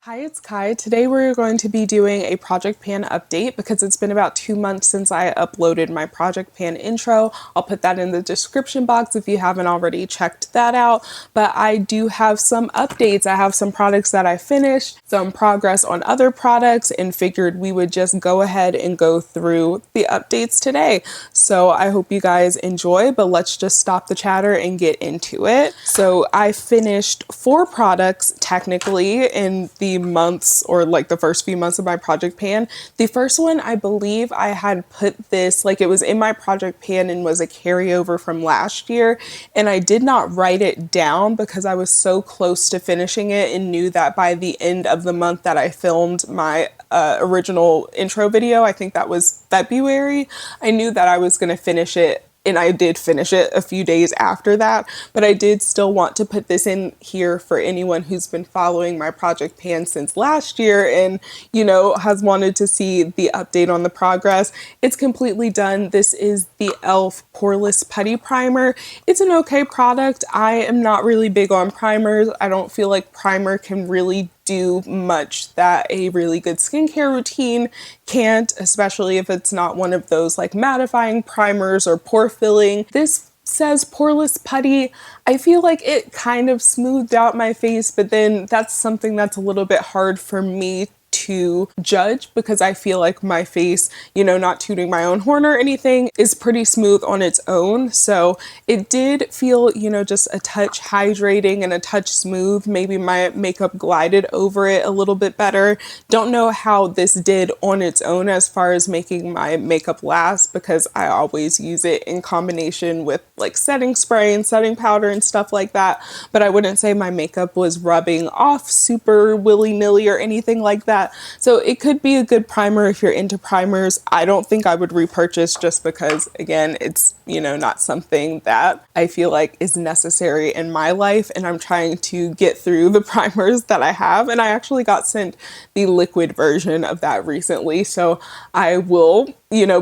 Hi, it's Kai. Today we're going to be doing a Project Pan update because it's been about 2 months since I uploaded my Project Pan intro. I'll put that in the description box if you haven't already checked that out. But I do have some updates. I have some products that I finished, some progress on other products, and figured we would just go ahead and go through the updates today. So I hope you guys enjoy, but let's just stop the chatter and get into it. So I finished 4 products technically in the months, or like the first few months of my Project Pan. The first one, I believe I had put this, like it was in my Project Pan and was a carryover from last year, and I did not write it down because I was so close to finishing it and knew that by the end of the month that I filmed my original intro video, I think that was February, I knew that I was going to finish it. And I did finish it a few days after that, but I did still want to put this in here for anyone who's been following my Project Pan since last year and, has wanted to see the update on the progress. It's completely done. This is the e.l.f. Poreless Putty Primer. It's an okay product. I am not really big on primers. I don't feel like primer can really do much that a really good skincare routine can't, especially if it's not one of those like mattifying primers or pore filling. This says poreless putty. I feel like it kind of smoothed out my face, but then that's something that's a little bit hard for me to judge because I feel like my face, not tooting my own horn or anything, is pretty smooth on its own. So it did feel, just a touch hydrating and a touch smooth. Maybe my makeup glided over it a little bit better. Don't know how this did on its own as far as making my makeup last, because I always use it in combination with like setting spray and setting powder and stuff like that. But I wouldn't say my makeup was rubbing off super willy-nilly or anything like that. So it could be a good primer if you're into primers. I don't think I would repurchase just because, again, it's, not something that I feel like is necessary in my life. And I'm trying to get through the primers that I have. And I actually got sent the liquid version of that recently. So I will,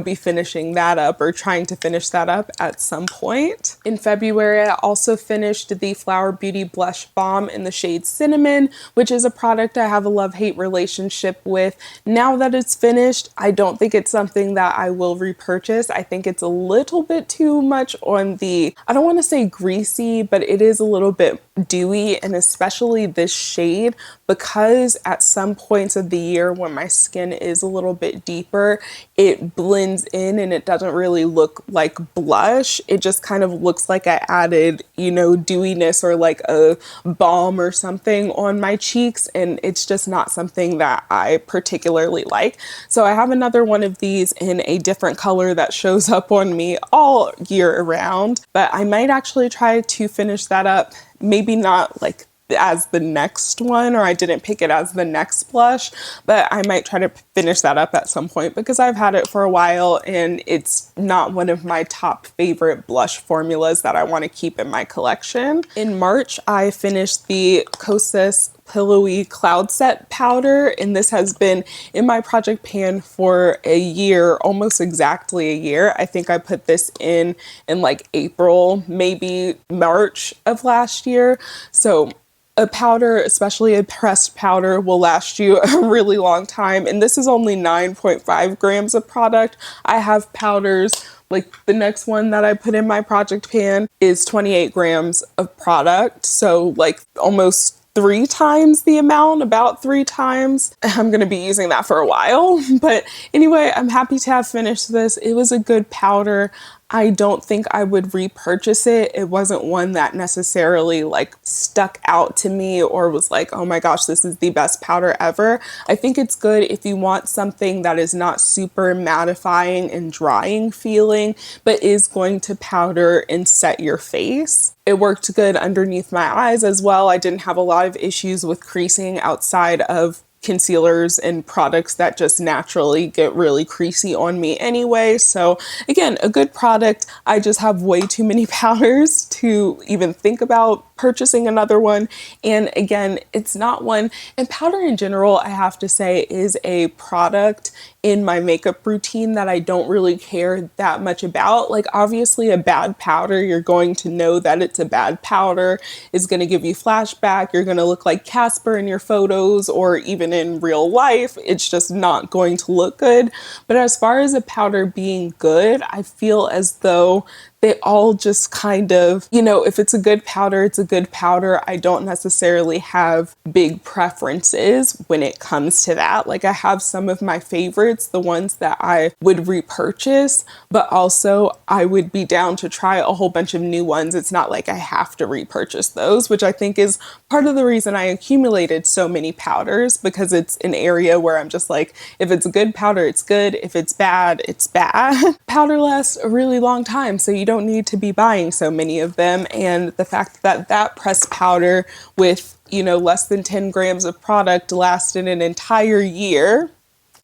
be finishing that up or trying to finish that up at some point. In February, I also finished the Phlur Beauty Blush Balm in the shade Cinnamon, which is a product I have a love-hate relationship with. Now that it's finished, I don't think it's something that I will repurchase. I think it's a little bit too much on the, I don't want to say greasy, but it is a little bit dewy, and especially this shade, because at some points of the year when my skin is a little bit deeper, it blends in and it doesn't really look like blush. It just kind of looks like I added, dewiness or like a balm or something on my cheeks, and it's just not something that I particularly like. So I have another one of these in a different color that shows up on me all year around, but I might actually try to finish that up. Maybe not like as the next one, or I didn't pick it as the next blush, but I might try to finish that up at some point because I've had it for a while and it's not one of my top favorite blush formulas that I want to keep in my collection. In March, I finished the Kosas Pillowy Cloud Set powder, and this has been in my Project Pan for a year, almost exactly a year. I think I put this in like April, maybe March of last year. So a powder, especially a pressed powder, will last you a really long time. And this is only 9.5 grams of product. I have powders, like the next one that I put in my Project Pan is 28 grams of product. So like almost 3 times the amount, about 3 times. I'm gonna be using that for a while. But anyway, I'm happy to have finished this. It was a good powder. I don't think I would repurchase it. It wasn't one that necessarily like stuck out to me or was like, oh my gosh, this is the best powder ever. I think it's good if you want something that is not super mattifying and drying feeling, but is going to powder and set your face. It worked good underneath my eyes as well. I didn't have a lot of issues with creasing outside of concealers and products that just naturally get really creasy on me anyway. So again, a good product. I just have way too many powders to even think about purchasing another one. And again, it's not one, and powder in general, I have to say, is a product in my makeup routine that I don't really care that much about. Like obviously a bad powder, you're going to know that it's a bad powder. It's going to give you flashback. You're going to look like Casper in your photos, or even in real life, it's just not going to look good. But as far as a powder being good, I feel as though they all just kind of, you know, if it's a good powder, it's a good powder. I don't necessarily have big preferences when it comes to that. Like I have some of my favorites, the ones that I would repurchase, but also I would be down to try a whole bunch of new ones. It's not like I have to repurchase those, which I think is part of the reason I accumulated so many powders, because it's an area where I'm just like, if it's a good powder, it's good. If it's bad, it's bad. Powder lasts a really long time, so you don't need to be buying so many of them. And the fact that that pressed powder with, you know, less than 10 grams of product lasted an entire year,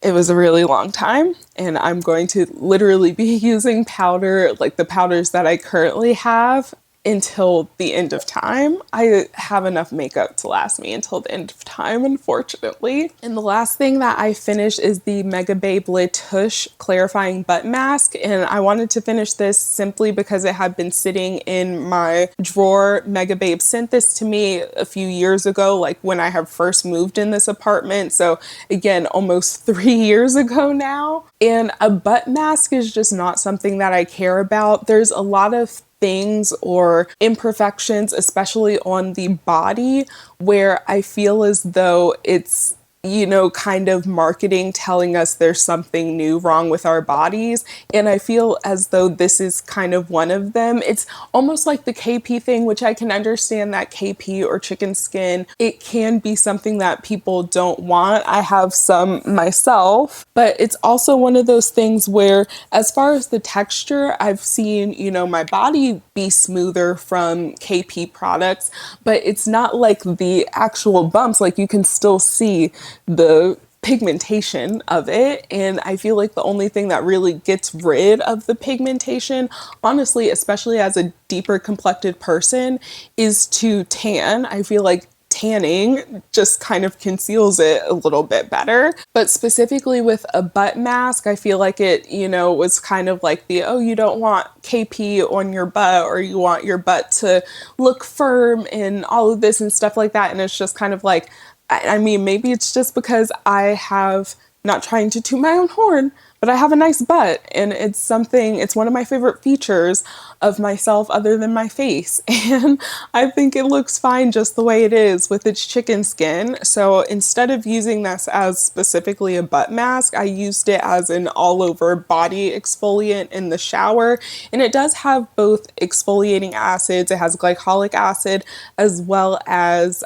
it was a really long time. And I'm going to literally be using powder, like the powders that I currently have, until the end of time. I have enough makeup to last me until the end of time, unfortunately. And the last thing that I finished is the Mega Babe Le Touche Clarifying Butt Mask. And I wanted to finish this simply because it had been sitting in my drawer. Mega Babe sent this to me a few years ago, like when I have first moved in this apartment. So again, almost 3 years ago now. And a butt mask is just not something that I care about. There's a lot of things or imperfections, especially on the body, where I feel as though it's, you know, kind of marketing telling us there's something new wrong with our bodies. And I feel as though this is kind of one of them. It's almost like the KP thing, which I can understand that KP or chicken skin, it can be something that people don't want. I have some myself, but it's also one of those things where, as far as the texture, I've seen, you know, my body be smoother from KP products, but it's not like the actual bumps. Like you can still see the pigmentation of it. And I feel like the only thing that really gets rid of the pigmentation, honestly, especially as a deeper complected person, is to tan. I feel like tanning just kind of conceals it a little bit better. But specifically with a butt mask, I feel like it, you know, was kind of like the, oh, you don't want KP on your butt, or you want your butt to look firm and all of this and stuff like that. And it's just kind of like, I mean, maybe it's just because I have, not trying to toot my own horn, but I have a nice butt, and it's something, it's one of my favorite features of myself other than my face. And I think it looks fine just the way it is with its chicken skin. So instead of using this as specifically a butt mask, I used it as an all over body exfoliant in the shower. And it does have both exfoliating acids. It has glycolic acid, as well as,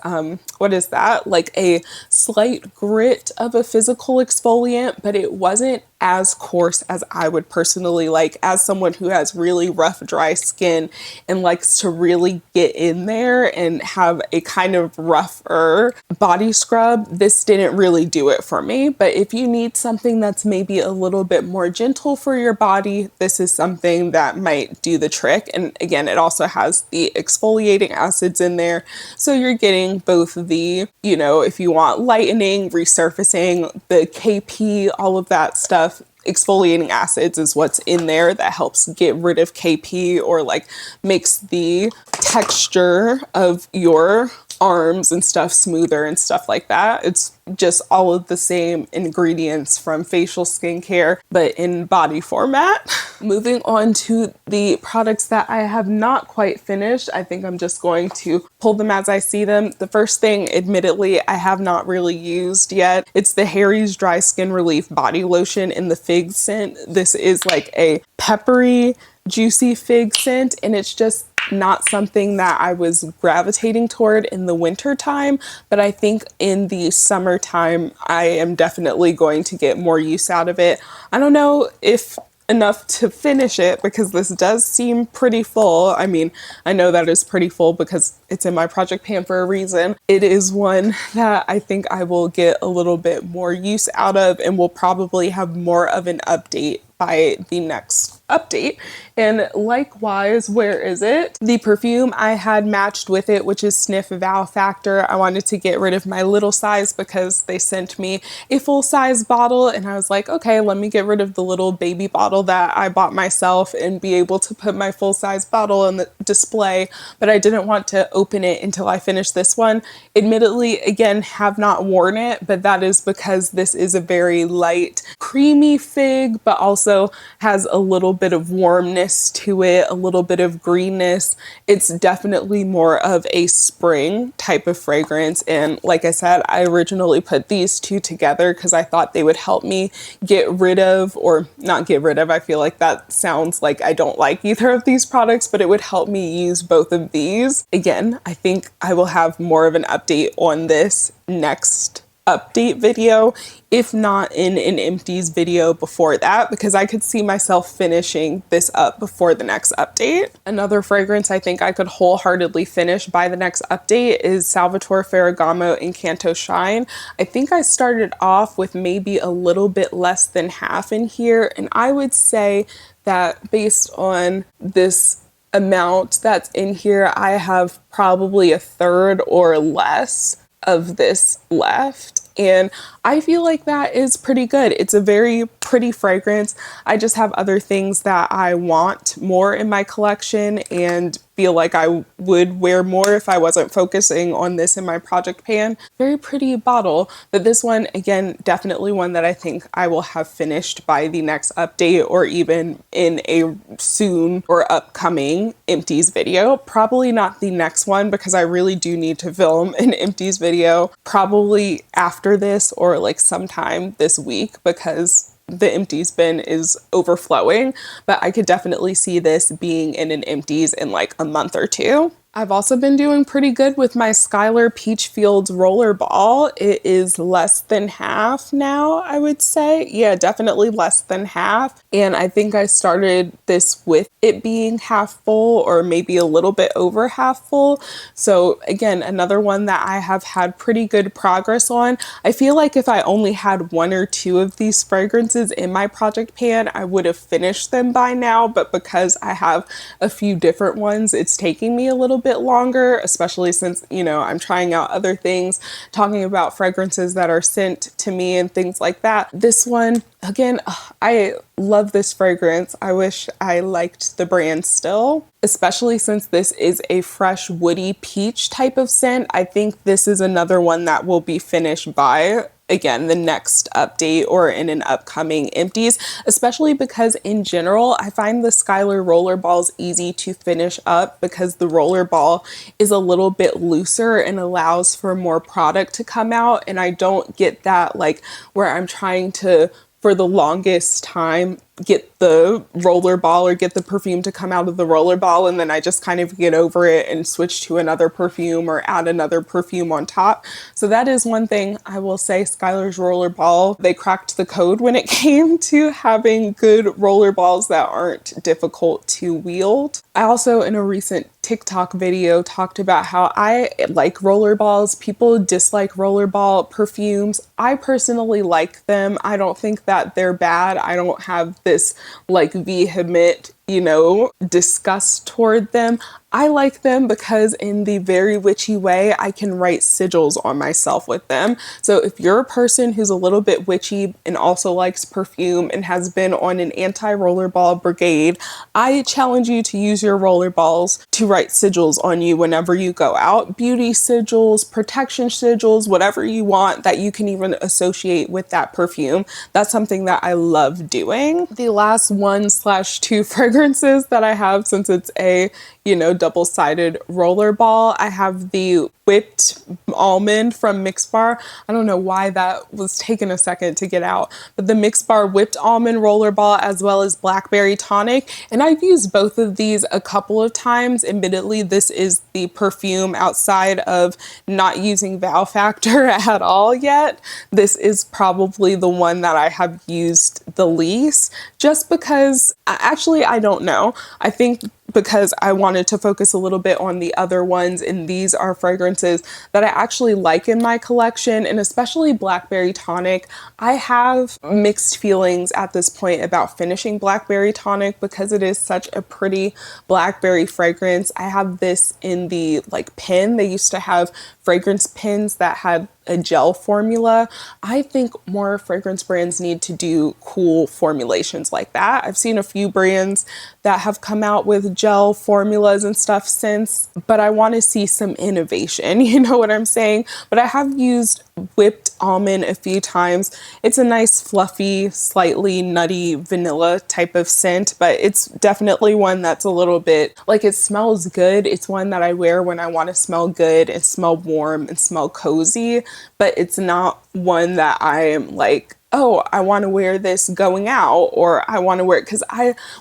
what is that? Like a slight grit of a physical exfoliant, but it wasn't as coarse as I would personally like. As someone who has really rough, dry skin and likes to really get in there and have a kind of rougher body scrub, this didn't really do it for me. But if you need something that's maybe a little bit more gentle for your body, this is something that might do the trick. And again, it also has the exfoliating acids in there. So you're getting both the, you know, if you want lightening, resurfacing, the KP, all of that stuff. Exfoliating acids is what's in there that helps get rid of KP, or like makes the texture of your arms and stuff smoother and stuff like that. It's just all of the same ingredients from facial skincare, but in body format. Moving on to the products that I have not quite finished. I think I'm just going to pull them as I see them. The first thing, admittedly, I have not really used yet. It's the Harry's Dry Skin Relief Body Lotion in the fig scent. This is like a peppery, juicy fig scent, and it's just not something that I was gravitating toward in the winter time, but I think in the summertime I am definitely going to get more use out of it. I don't know if enough to finish it because this does seem pretty full. I mean, I know that is pretty full because it's in my project pan for a reason. It is one that I think I will get a little bit more use out of and will probably have more of an update by the next update. And likewise, where is it? The perfume I had matched with it, which is Sniff Wow Factor. I wanted to get rid of my little size because they sent me a full size bottle and I was like, okay, let me get rid of the little baby bottle that I bought myself and be able to put my full size bottle on the display. But I didn't want to open it until I finished this one. Admittedly, again, have not worn it, but that is because this is a very light, creamy fig, but also has a little bit of warmness to it, a little bit of greenness. It's definitely more of a spring type of fragrance. And like I said, I originally put these two together because I thought they would help me get rid of, or not get rid of, I feel like that sounds like I don't like either of these products, but it would help me use both of these. Again, I think I will have more of an update on this next update video, if not in an empties video before that, because I could see myself finishing this up before the next update. Another fragrance I think I could wholeheartedly finish by the next update is Salvatore Ferragamo Incanto Shine. I think I started off with maybe a little bit less than half in here, and I would say that based on this amount that's in here, I have probably a third or less of this left. And I feel like that is pretty good. It's a very pretty fragrance. I just have other things that I want more in my collection and feel like I would wear more if I wasn't focusing on this in my project pan. Very pretty bottle, but this one, again, definitely one that I think I will have finished by the next update or even in a soon or upcoming empties video. Probably not the next one because I really do need to film an empties video probably after this or like sometime this week because the empties bin is overflowing, but I could definitely see this being in an empties in like a month or two. I've also been doing pretty good with my Skylar Peach Fields Rollerball. It is less than half now, I would say. Yeah, definitely less than half. And I think I started this with it being half full or maybe a little bit over half full. So again, another one that I have had pretty good progress on. I feel like if I only had one or two of these fragrances in my project pan, I would have finished them by now. But because I have a few different ones, it's taking me a little bit longer, especially since, you know, I'm trying out other things, talking about fragrances that are sent to me and things like that. This one, again, I love this fragrance. I wish I liked the brand still, especially since this is a fresh woody peach type of scent. I think this is another one that will be finished by, again, the next update or in an upcoming empties, especially because in general, I find the Skylar Rollerballs easy to finish up because the rollerball is a little bit looser and allows for more product to come out. And I don't get that like where I'm trying to, for the longest time, get the roller ball or get the perfume to come out of the roller ball and then I just kind of get over it and switch to another perfume or add another perfume on top. So that is one thing I will say. Skylar's roller ball, they cracked the code when it came to having good roller balls that aren't difficult to wield. I also in a recent TikTok video talked about how I like roller balls. People dislike rollerball perfumes. I personally like them. I don't think that they're bad. I don't have this like vehement, you know, disgust toward them. I like them because in the very witchy way, I can write sigils on myself with them. So if you're a person who's a little bit witchy and also likes perfume and has been on an anti-rollerball brigade, I challenge you to use your rollerballs to write sigils on you whenever you go out. Beauty sigils, protection sigils, whatever you want that you can even associate with that perfume. That's something that I love doing. The last 1/2 fragrances that I have, since it's a, you know, double-sided roller ball, I have the whipped almond from Mix Bar. I don't know why that was taking a second to get out, but the Mix Bar whipped almond rollerball as well as blackberry tonic. And I've used both of these a couple of times. Admittedly, this is the perfume outside of not using Wow Factor at all yet. This is probably the one that I have used the least, just because actually, I don't know. I think because I wanted to focus a little bit on the other ones, and these are fragrances that I actually like in my collection, and especially Blackberry Tonic. I have mixed feelings at this point about finishing Blackberry Tonic because it is such a pretty blackberry fragrance. I have this in the like pen. They used to have fragrance pens that had a gel formula. I think more fragrance brands need to do cool formulations like that. I've seen a few brands that have come out with gel formulas and stuff since, but I want to see some innovation, you know what I'm saying? But I have used whipped almond a few times. It's a nice fluffy, slightly nutty vanilla type of scent, but it's definitely one that's a little bit like, it smells good. It's one that I wear when I want to smell good and smell warm and smell cozy, but it's not one that I am like, oh, I want to wear this going out, or I want to wear it because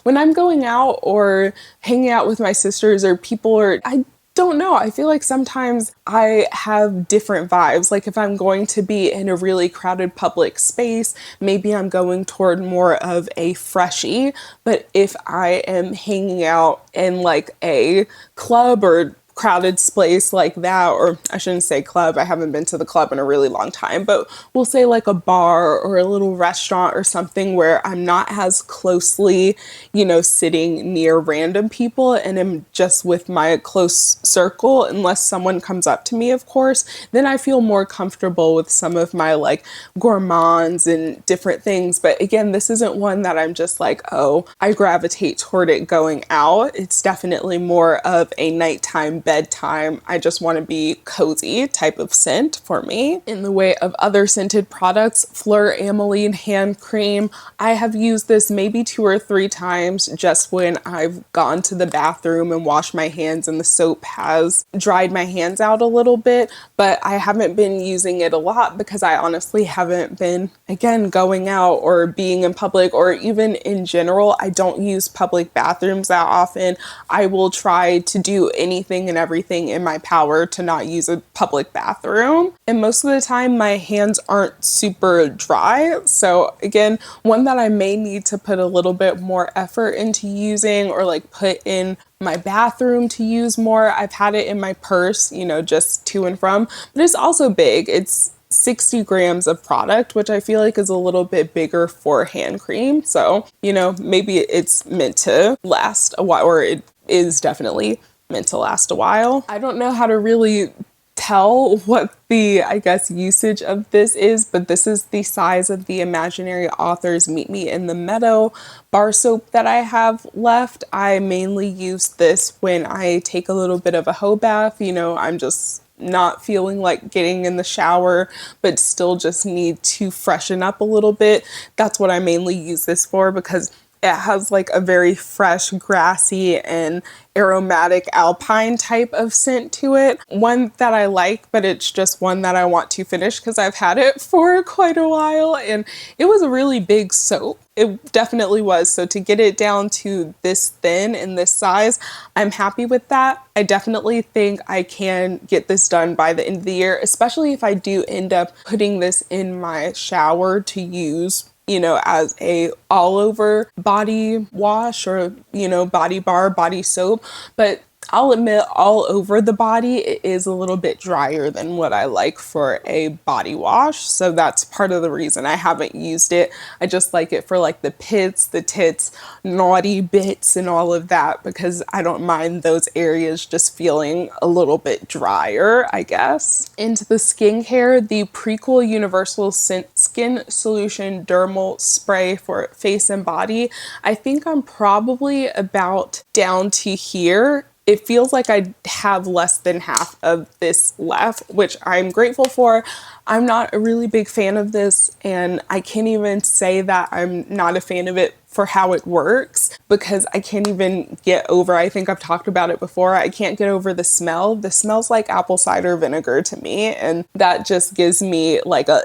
when I'm going out or hanging out with my sisters or people, or I don't know, I feel like sometimes I have different vibes. Like if I'm going to be in a really crowded public space, maybe I'm going toward more of a freshie. But if I am hanging out in like a club or crowded space like that, or I shouldn't say club, I haven't been to the club in a really long time, but we'll say like a bar or a little restaurant or something where I'm not as closely, you know, sitting near random people and am just with my close circle, unless someone comes up to me, of course, then I feel more comfortable with some of my like gourmands and different things. But again, this isn't one that I'm just like, oh, I gravitate toward it going out. It's definitely more of a nighttime bedtime, I just want to be cozy type of scent for me. In the way of other scented products, Phlur Ameline hand cream. I have used this maybe 2 or 3 times just when I've gone to the bathroom and washed my hands and the soap has dried my hands out a little bit, but I haven't been using it a lot because I honestly haven't been, again, going out or being in public, or even in general, I don't use public bathrooms that often. I will try to do anything and everything in my power to not use a public bathroom. And most of the time my hands aren't super dry. So again, one that I may need to put a little bit more effort into using, or like put in my bathroom to use more. I've had it in my purse, you know, just to and from, but it's also big. It's 60 grams of product, which I feel like is a little bit bigger for hand cream. So, you know, maybe it's meant to last a while, or it is definitely meant to last a while. I don't know how to really tell what the, I guess, usage of this is, but this is the size of the Imaginary Authors Meet Me in the Meadow bar soap that I have left. I mainly use this when I take a little bit of a hoe bath. You know, I'm just not feeling like getting in the shower, but still just need to freshen up a little bit. That's what I mainly use this for, because it has like a very fresh, grassy and aromatic alpine type of scent to it. One that I like, but it's just one that I want to finish because I've had it for quite a while, and it was a really big soap. It definitely was. So to get it down to this thin and this size, I'm happy with that. I definitely think I can get this done by the end of the year, especially if I do end up putting this in my shower to use, you know, as a all over body wash, or, you know, body bar, body soap. But I'll admit, all over the body, it is a little bit drier than what I like for a body wash. So that's part of the reason I haven't used it. I just like it for like the pits, the tits, naughty bits and all of that, because I don't mind those areas just feeling a little bit drier, I guess. Into the skincare, the Prequel Universal Skin Solution Dermal Spray for face and body. I think I'm probably about down to here. It feels like I have less than half of this left, which I'm grateful for. I'm not a really big fan of this, and I can't even say that I'm not a fan of it for how it works, because I can't even get over, I think I've talked about it before, I can't get over the smell. This smells like apple cider vinegar to me, and that just gives me like a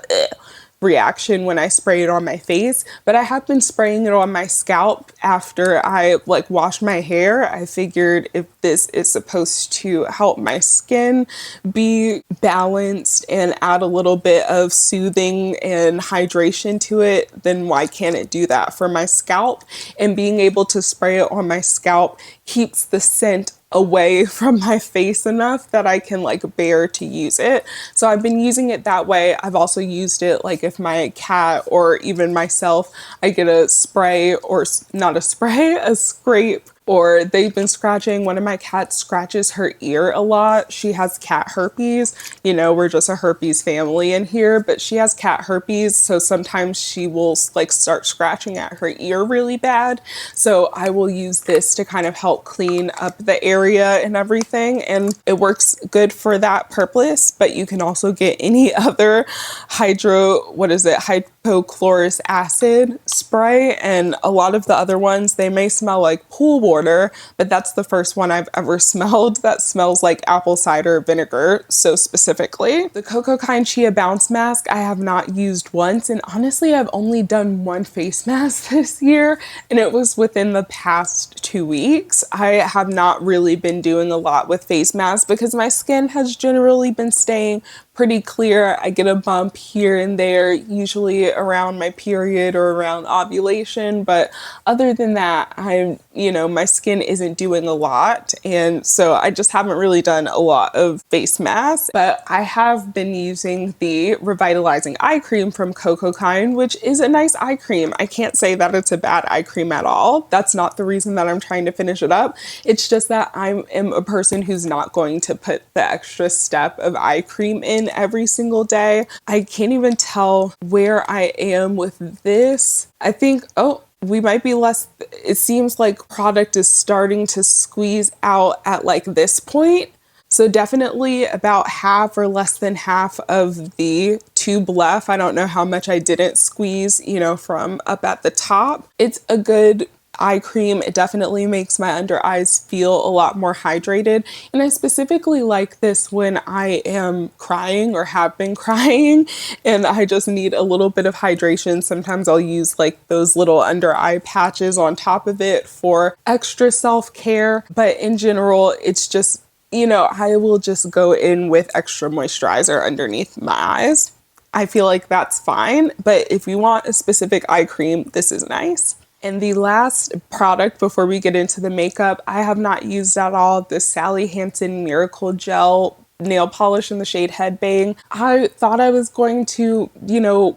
reaction when I spray it on my face. But I have been spraying it on my scalp after I like wash my hair. I figured if this is supposed to help my skin be balanced and add a little bit of soothing and hydration to it, then why can't it do that for my scalp? And being able to spray it on my scalp keeps the scent away from my face enough that I can like bear to use it. So I've been using it that way. I've also used it like if my cat or even myself, I get a spray, or not a spray, a scrape, or they've been scratching. One of my cats scratches her ear a lot. She has cat herpes. You know, we're just a herpes family in here, but she has cat herpes. So sometimes she will like start scratching at her ear really bad. So I will use this to kind of help clean up the area and everything. And it works good for that purpose, but you can also get any other hypochlorous acid spray. And a lot of the other ones, they may smell like pool water, but that's the first one I've ever smelled that smells like apple cider vinegar. So specifically, the Cocokind Chia Bounce Mask, I have not used once. And honestly, I've only done one face mask this year, and it was within the past 2 weeks. I have not really been doing a lot with face masks because my skin has generally been staying pretty clear. I get a bump here and there, usually around my period or around ovulation. But other than that, my skin isn't doing a lot. And so I just haven't really done a lot of face masks. But I have been using the Revitalizing Eye Cream from Cocokind, which is a nice eye cream. I can't say that it's a bad eye cream at all. That's not the reason that I'm trying to finish it up. It's just that I am a person who's not going to put the extra step of eye cream in every single day. I can't even tell where I am with this. I think, we might be less, it seems like product is starting to squeeze out at like this point. So definitely about half or less than half of the tube left. I don't know how much I didn't squeeze, from up at the top. It's a good eye cream. It definitely makes my under eyes feel a lot more hydrated. And I specifically like this when I am crying or have been crying and I just need a little bit of hydration. Sometimes I'll use like those little under eye patches on top of it for extra self-care. But in general, it's just, I will just go in with extra moisturizer underneath my eyes. I feel like that's fine. But if you want a specific eye cream, this is nice. And the last product before we get into the makeup, I have not used at all, the Sally Hansen Miracle Gel nail polish in the shade Headbang. I thought I was going to,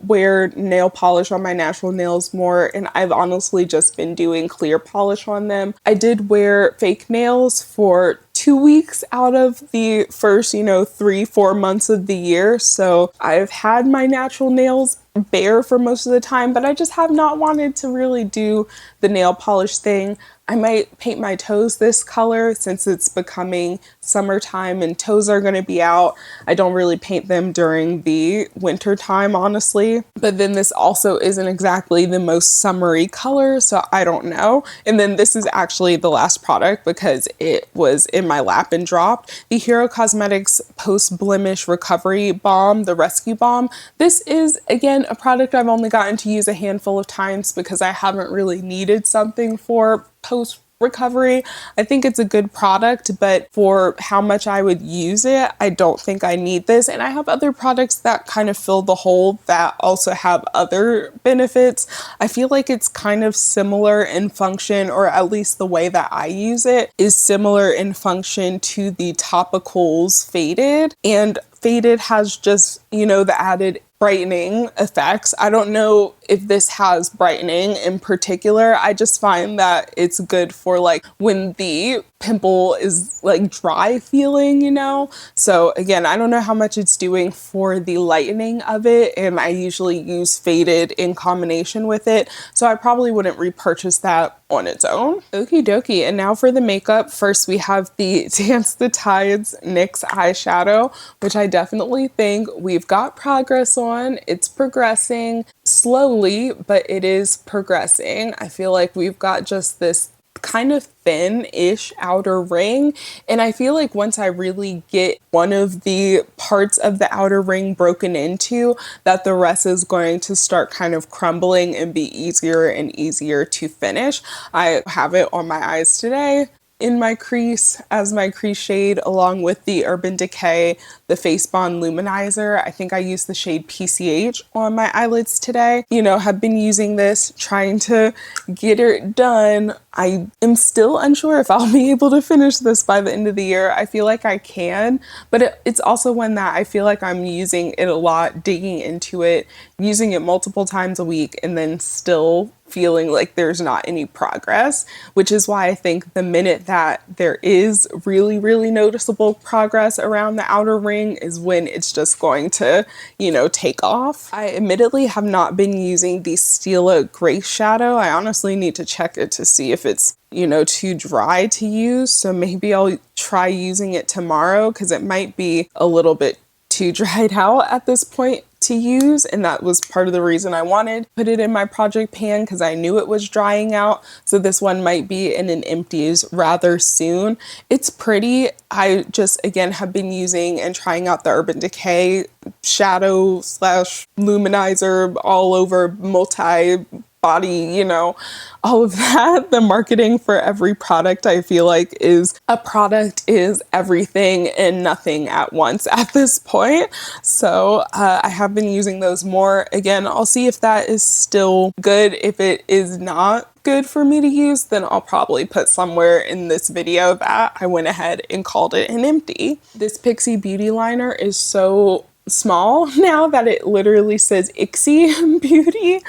wear nail polish on my natural nails more, and I've honestly just been doing clear polish on them. I did wear fake nails for 2 weeks out of the first, 3-4 months of the year. So I've had my natural nails bare for most of the time, but I just have not wanted to really do the nail polish thing. I might paint my toes this color since it's becoming summertime and toes are going to be out. I don't really paint them during the winter time, honestly. But then this also isn't exactly the most summery color, so I don't know. And then this is actually the last product because it was in my lap and dropped. The Hero Cosmetics Post Blemish Recovery Balm, the Rescue Balm. This is, again, a product I've only gotten to use a handful of times because I haven't really needed something for post recovery. I think it's a good product, but for how much I would use it, I don't think I need this. And I have other products that kind of fill the hole that also have other benefits. I feel like it's kind of similar in function, or at least the way that I use it is similar in function to the Topicals Faded. And Faded has just, the added brightening effects. I don't know if this has brightening in particular. I just find that it's good for like when the pimple is like dry feeling, So again, I don't know how much it's doing for the lightening of it, and I usually use Faded in combination with it, so I probably wouldn't repurchase that on its own. Okie dokie, and now for the makeup. First we have the Dance the Tides NYX eyeshadow, which I definitely think we've got progress on. It's progressing slowly, but it is progressing. I feel like we've got just this kind of thin-ish outer ring, and I feel like once I really get one of the parts of the outer ring broken into, that the rest is going to start kind of crumbling and be easier and easier to finish. I have it on my eyes today in my crease as my crease shade, along with the Urban Decay, the Face Bond Luminizer. I think I used the shade PCH on my eyelids today. You know, have been using this, trying to get it done. I am still unsure if I'll be able to finish this by the end of the year. I feel like I can, but it's also one that I feel like I'm using it a lot, digging into it, using it multiple times a week, and then still feeling like there's not any progress, which is why I think the minute that there is really, really noticeable progress around the outer ring is when it's just going to, you know, take off. I admittedly have not been using the Stila Grace shadow. I honestly need to check it to see if it's, you know, too dry to use. So maybe I'll try using it tomorrow, because it might be a little bit too dried out at this point to use, and that was part of the reason I wanted to put it in my project pan, because I knew it was drying out. So this one might be in an empties rather soon. It's pretty. I just again have been using and trying out the Urban Decay shadow slash luminizer all over multi body, you know, all of that. The marketing for every product, I feel like, is a product is everything and nothing at once at this point. So I have been using those more. Again, I'll see if that is still good. If it is not good for me to use, then I'll probably put somewhere in this video that I went ahead and called it an empty. This Pixi Beauty liner is so small now that it literally says Ixie Beauty,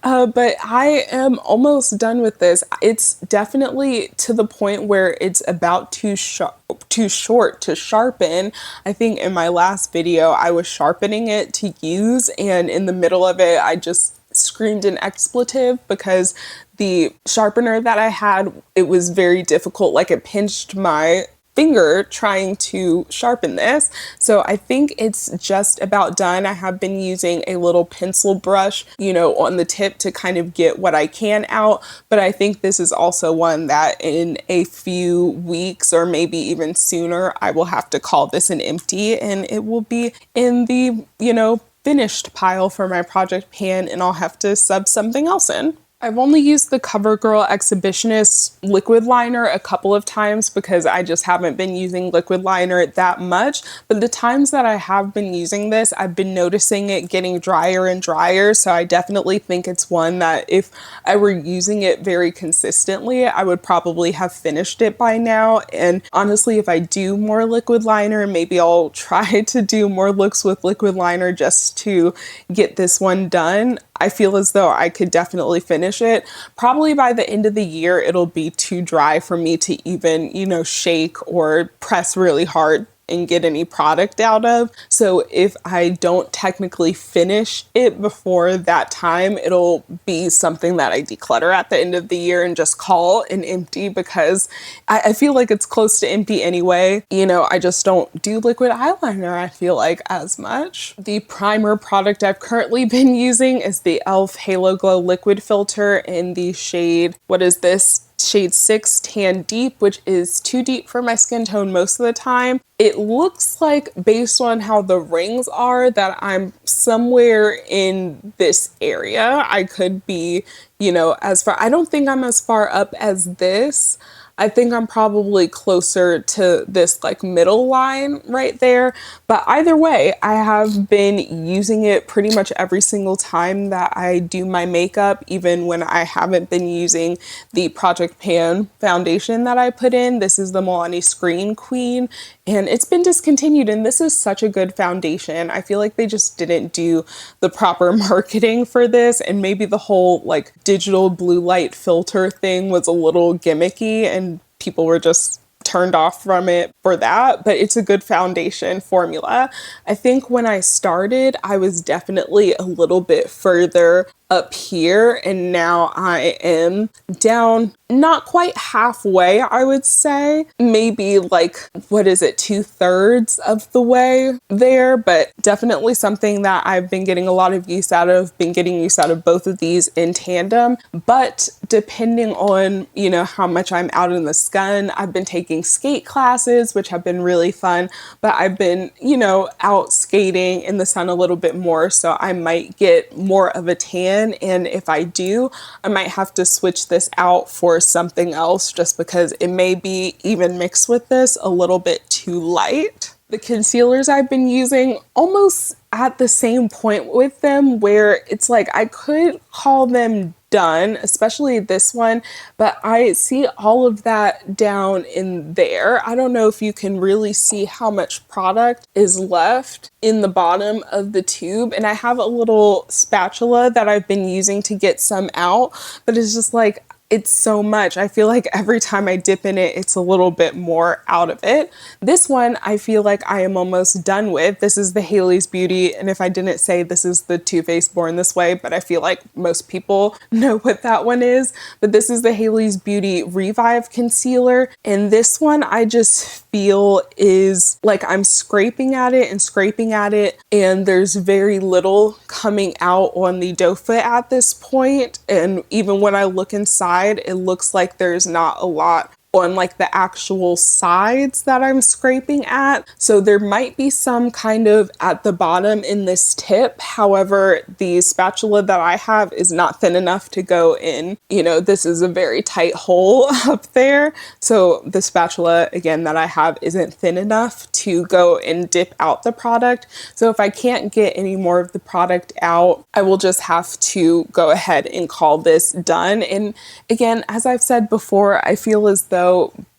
but I am almost done with this. It's definitely to the point where it's about too short to sharpen. I think in my last video I was sharpening it to use, and in the middle of it I just screamed an expletive because the sharpener that I had, it was very difficult. Like, it pinched my finger trying to sharpen this. So I think it's just about done. I have been using a little pencil brush, you know, on the tip to kind of get what I can out. But I think this is also one that in a few weeks or maybe even sooner, I will have to call this an empty, and it will be in the, you know, finished pile for my project pan, and I'll have to sub something else in. I've only used the CoverGirl Exhibitionist liquid liner a couple of times because I just haven't been using liquid liner that much. But the times that I have been using this, I've been noticing it getting drier and drier. So I definitely think it's one that if I were using it very consistently, I would probably have finished it by now. And honestly, if I do more liquid liner, maybe I'll try to do more looks with liquid liner just to get this one done. I feel as though I could definitely finish it. Probably by the end of the year, it'll be too dry for me to even, you know, shake or press really hard and get any product out of. So if I don't technically finish it before that time, it'll be something that I declutter at the end of the year and just call an empty, because I feel like it's close to empty anyway. You know, I just don't do liquid eyeliner, I feel like, as much. The primer product I've currently been using is the e.l.f. Halo Glow Liquid Filter in the shade, what is this? Shade 6 Tan Deep, which is too deep for my skin tone most of the time. It looks like, based on how the rings are, that I'm somewhere in this area. I could be, you know, I don't think I'm as far up as this. I think I'm probably closer to this like middle line right there. But either way, I have been using it pretty much every single time that I do my makeup, even when I haven't been using the Project Pan foundation that I put in. This is the Milani Screen Queen, and it's been discontinued, and this is such a good foundation. I feel like they just didn't do the proper marketing for this, and maybe the whole like digital blue light filter thing was a little gimmicky and people were just turned off from it for that, but it's a good foundation formula. I think when I started, I was definitely a little bit further up here, and now I am down not quite halfway, I would say. Maybe like, what is it, 2/3 of the way there, but definitely something that I've been getting a lot of use out of, been getting use out of both of these in tandem. But depending on, you know, how much I'm out in the sun, I've been taking skate classes, which have been really fun, but I've been, you know, out skating in the sun a little bit more, so I might get more of a tan, and if I do, I might have to switch this out for something else just because it may be, even mixed with this, a little bit too light. The concealers I've been using, almost at the same point with them where it's like I could call them done, especially this one, but I see all of that down in there. I don't know if you can really see how much product is left in the bottom of the tube, and I have a little spatula that I've been using to get some out, but it's just like, it's so much. I feel like every time I dip in it, it's a little bit more out of it. This one, I feel like I am almost done with. This is the Hailey's Beauty, and if I didn't say, this is the Too Faced Born This Way, but I feel like most people know what that one is. But this is the Hailey's Beauty Revive Concealer, and this one I just feel is like I'm scraping at it and scraping at it, and there's very little coming out on the doe foot at this point. And even when I look inside, it looks like there's not a lot on like the actual sides that I'm scraping at. So there might be some kind of at the bottom in this tip. However, the spatula that I have is not thin enough to go in. You know, this is a very tight hole up there. So the spatula, again, that I have isn't thin enough to go and dip out the product. So if I can't get any more of the product out, I will just have to go ahead and call this done. And again, as I've said before, I feel as though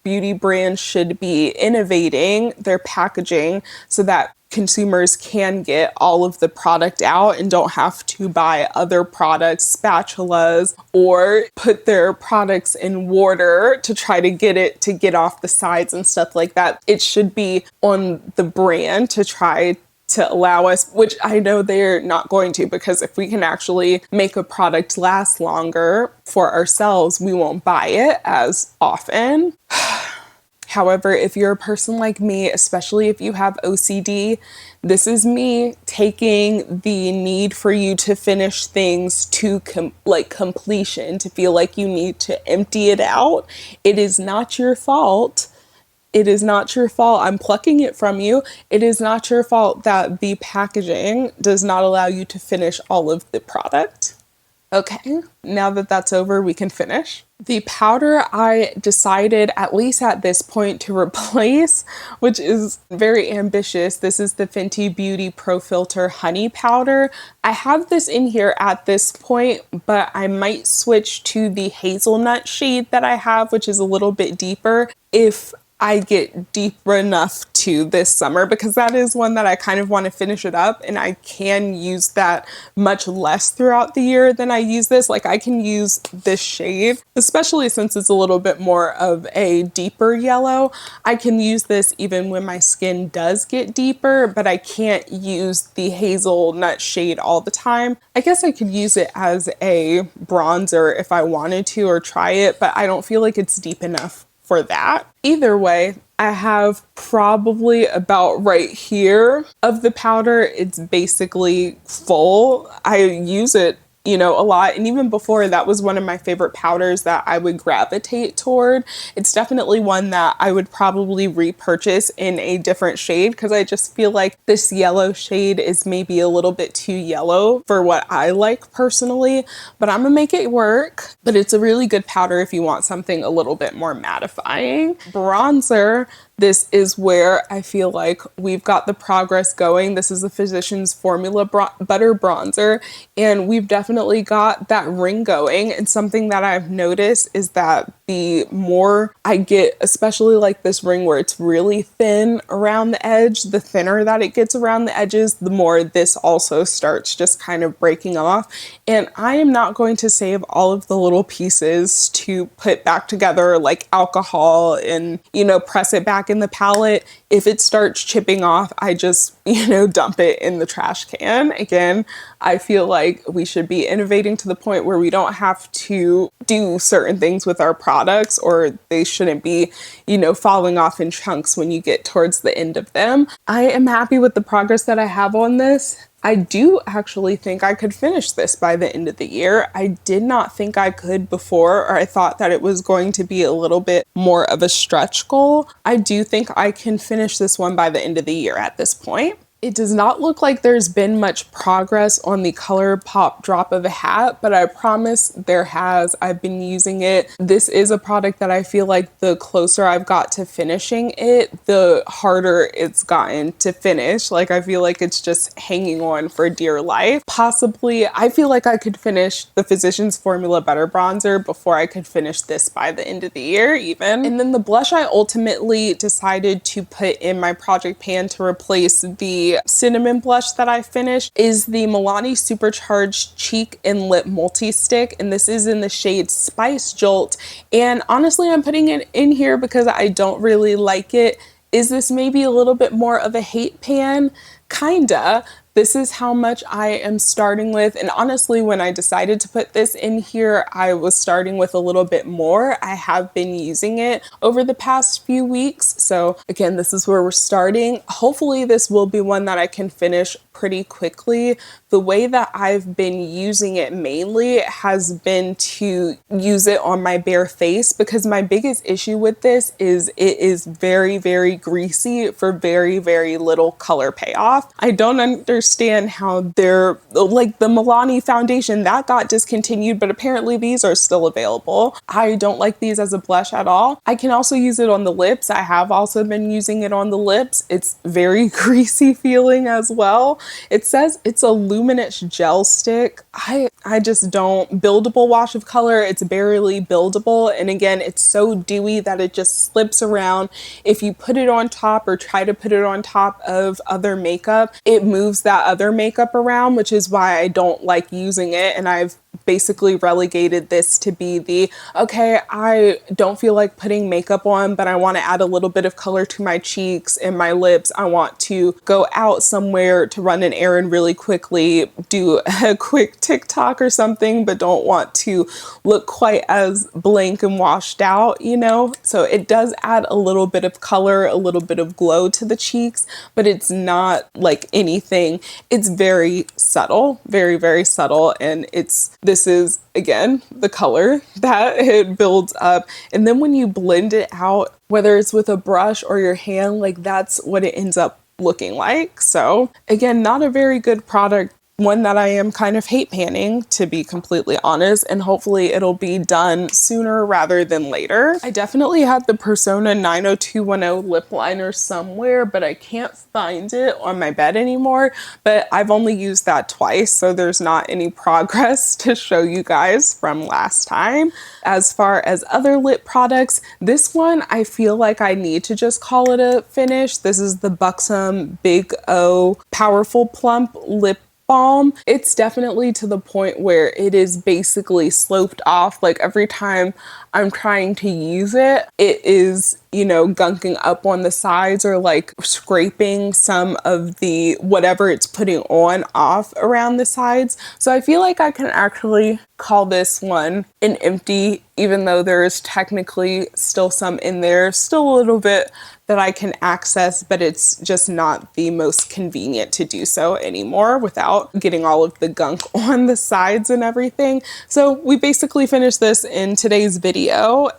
beauty brands should be innovating their packaging so that consumers can get all of the product out and don't have to buy other products, spatulas, or put their products in water to try to get it to get off the sides and stuff like that. It should be on the brand to try to allow us, which I know they're not going to, because if we can actually make a product last longer for ourselves, we won't buy it as often. However, if you're a person like me, especially if you have OCD, this is me taking the need for you to finish things to completion, to feel like you need to empty it out. It is not your fault. It is not your fault. I'm plucking it from you. It is not your fault that the packaging does not allow you to finish all of the product. Okay, now that that's over, we can finish. The powder I decided, at least at this point, to replace, which is very ambitious. This is the Fenty Beauty Pro Filter Honey Powder. I have this in here at this point, but I might switch to the hazelnut shade that I have, which is a little bit deeper, if I get deeper enough to this summer, because that is one that I kind of want to finish it up, and I can use that much less throughout the year than I use this. Like, I can use this shade, especially since it's a little bit more of a deeper yellow. I can use this even when my skin does get deeper, but I can't use the hazelnut shade all the time. I guess I could use it as a bronzer if I wanted to, or try it, but I don't feel like it's deep enough for that. Either way, I have probably about right here of the powder. It's basically full. I use it, you know, a lot. And even before, that was one of my favorite powders that I would gravitate toward. It's definitely one that I would probably repurchase in a different shade, because I just feel like this yellow shade is maybe a little bit too yellow for what I like personally, but I'm gonna make it work. But it's a really good powder if you want something a little bit more mattifying. Bronzer. This is where I feel like we've got the progress going. This is the Physicians Formula Butter Bronzer, and we've definitely got that ring going. And something that I've noticed is that the more I get, especially like this ring where it's really thin around the edge, the thinner that it gets around the edges, the more this also starts just kind of breaking off. And I am not going to save all of the little pieces to put back together like alcohol and, you know, press it back back in the palette. If it starts chipping off, I just, dump it in the trash can. Again, I feel like we should be innovating to the point where we don't have to do certain things with our products, or they shouldn't be, falling off in chunks when you get towards the end of them. I am happy with the progress that I have on this. I do actually think I could finish this by the end of the year. I did not think I could before, or I thought that it was going to be a little bit more of a stretch goal. I do think I can finish this one by the end of the year at this point. It does not look like there's been much progress on the ColourPop drop of a hat, but I promise there has. I've been using it. This is a product that I feel like the closer I've got to finishing it, the harder it's gotten to finish. Like, I feel like it's just hanging on for dear life. Possibly, I feel like I could finish the Physicians Formula Butter Bronzer before I could finish this by the end of the year even. And then the blush I ultimately decided to put in my project pan to replace the cinnamon blush that I finished is the Milani Supercharged Cheek and Lip Multi-Stick, and this is in the shade Spice Jolt. And honestly, I'm putting it in here because I don't really like it. Is this maybe a little bit more of a hate pan? Kinda. This is how much I am starting with, and honestly, when I decided to put this in here, I was starting with a little bit more. I have been using it over the past few weeks, so again, this is where we're starting. Hopefully this will be one that I can finish pretty quickly. The way that I've been using it mainly has been to use it on my bare face, because my biggest issue with this is it is very, very greasy for very, very little color payoff. I don't understand how they're like the Milani foundation that got discontinued, but apparently these are still available. I don't like these as a blush at all. I can also use it on the lips. I have also been using it on the lips. It's very greasy feeling as well. It says it's a luminous gel stick. I just don't. Buildable wash of color, it's barely buildable, and again, it's so dewy that it just slips around. If you put it on top or try to put it on top of other makeup, it moves that other makeup around, which is why I don't like using it. And I've basically relegated this to be the, okay, I don't feel like putting makeup on, but I want to add a little bit of color to my cheeks and my lips. I want to go out somewhere to run an errand really quickly, do a quick TikTok or something, but don't want to look quite as blank and washed out, So it does add a little bit of color, a little bit of glow to the cheeks, but it's not like anything. It's very subtle, very, very subtle. And this is, again, the color that it builds up. And then when you blend it out, whether it's with a brush or your hand, like that's what it ends up looking like. So again, not a very good product. One that I am kind of hate panning, to be completely honest, and hopefully it'll be done sooner rather than later. I definitely had the Persona 90210 lip liner somewhere, but I can't find it on my bed anymore. But I've only used that twice, so there's not any progress to show you guys from last time. As far as other lip products, this one I feel like I need to just call it a finish. This is the Buxom Big O Powerful Plump Lip Balm. It's definitely to the point where it is basically sloped off. Like every time I'm trying to use it, it is, gunking up on the sides or like scraping some of the whatever it's putting on off around the sides. So I feel like I can actually call this one an empty, even though there is technically still some in there, still a little bit that I can access, but it's just not the most convenient to do so anymore without getting all of the gunk on the sides and everything. So we basically finished this in today's video.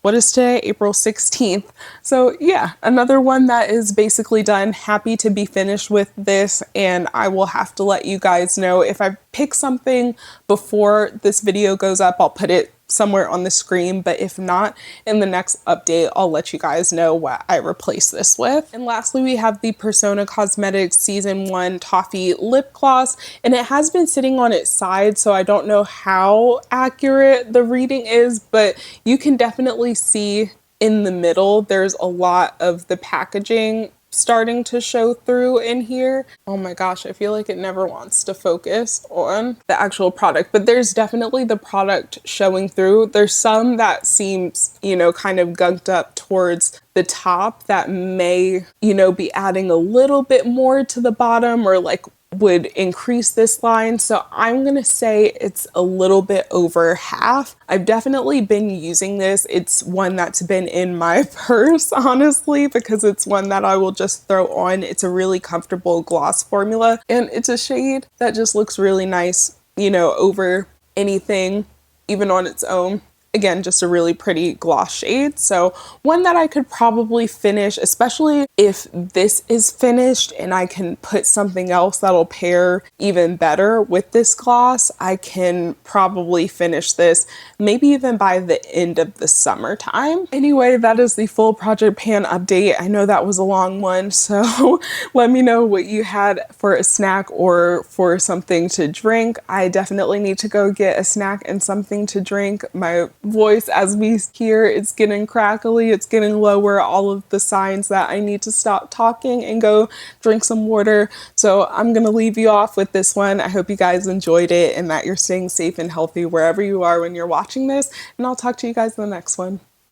What is today? April 16th. So yeah, another one that is basically done. Happy to be finished with this, and I will have to let you guys know if I pick something before this video goes up. I'll put it somewhere on the screen, but if not, in the next update, I'll let you guys know what I replace this with. And lastly, we have the Persona Cosmetics Season 1 Toffee Lip Gloss, and it has been sitting on its side, so I don't know how accurate the reading is, but you can definitely see in the middle, there's a lot of the packaging starting to show through in here. Oh my gosh, I feel like it never wants to focus on the actual product, but there's definitely the product showing through. There's some that seems, you know, kind of gunked up towards the top that may, you know, be adding a little bit more to the bottom, or like would increase this line. So I'm gonna say it's a little bit over half. I've definitely been using this. It's one that's been in my purse, honestly, because it's one that I will just throw on. It's a really comfortable gloss formula, and it's a shade that just looks really nice, you know, over anything, even on its own. Again, just a really pretty gloss shade. So one that I could probably finish, especially if this is finished and I can put something else that'll pair even better with this gloss, I can probably finish this maybe even by the end of the summertime. Anyway, that is the full project pan update. I know that was a long one, so let me know what you had for a snack or for something to drink. I definitely need to go get a snack and something to drink. My voice, as we hear, it's getting crackly, it's getting lower, all of the signs that I need to stop talking and go drink some water. So I'm gonna leave you off with this one. I hope you guys enjoyed it and that you're staying safe and healthy wherever you are when you're watching this, and I'll talk to you guys in the next one.